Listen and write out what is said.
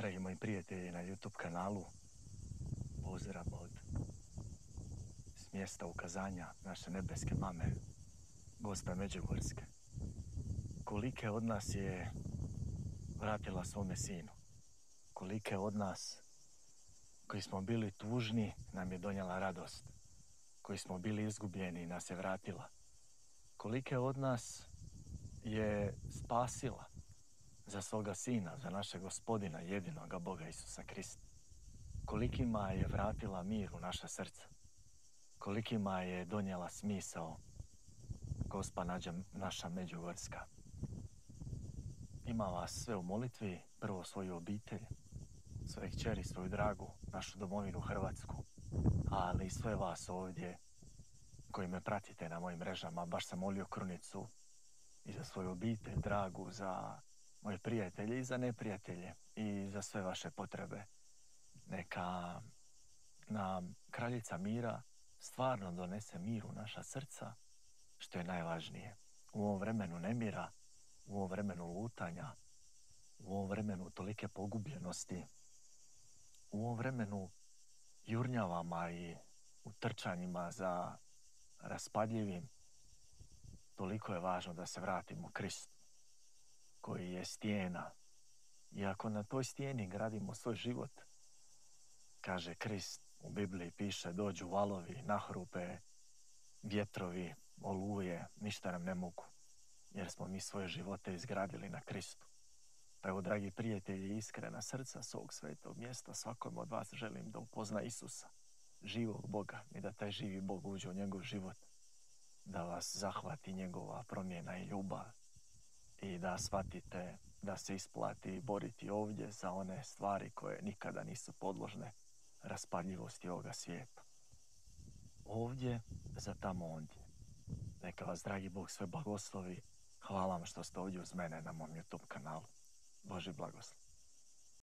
dragi moji prijatelji na YouTube kanalu. Pozdrav s mjesta ukazanja naše nebeske mame, Gospe Međugorske. Kolike od nas je vratila svome sinu? Kolike od nas koji smo bili tužni nam je donijela radost? Koji smo bili izgubljeni nas je vratila? Kolike od nas je spasila za svoga sina, za našeg Gospodina, jedinoga Boga Isusa Krista? Kolikima je vratila mir u naša srca? Kolikima je donijela smisao Gospa naša Međugorska? Ima vas sve u molitvi, prvo svoju obitelj, svoje kćeri, svoju dragu, našu domovinu Hrvatsku, ali i sve vas ovdje koji me pratite na mojim mrežama. Baš sam molio krunicu i za svoju obitelj, dragu, za moje prijatelje i za neprijatelje i za sve vaše potrebe. Neka nam Kraljica mira stvarno donese mir u naša srca, što je najvažnije. U ovom vremenu nemira, u ovom vremenu lutanja, u ovom vremenu tolike pogubljenosti, u ovom vremenu jurnjavama i utrčanjima za raspadljivim, toliko je važno da se vratimo Kristu, koji je stijena. I ako na toj stijeni gradimo svoj život, kaže Krist, u Bibliji piše, dođu valovi, nahrupe, vjetrovi, oluje, ništa nam ne mogu, jer smo mi svoje živote izgradili na Kristu. Pa evo, dragi prijatelji, iskrena srca s ovog svetog mjesta, svakom od vas želim da upozna Isusa, živog Boga, i da taj živi Bog uđe u njegov život, da vas zahvati njegova promjena i ljubav i da shvatite da se isplati boriti ovdje za one stvari koje nikada nisu podložne raspadljivosti ovoga svijeta. Ovdje za tamo ondje. Neka vas, dragi Bog, sve blagoslovi. Hvala vam što ste ovdje uz mene na mom YouTube kanalu. Božji blagoslov.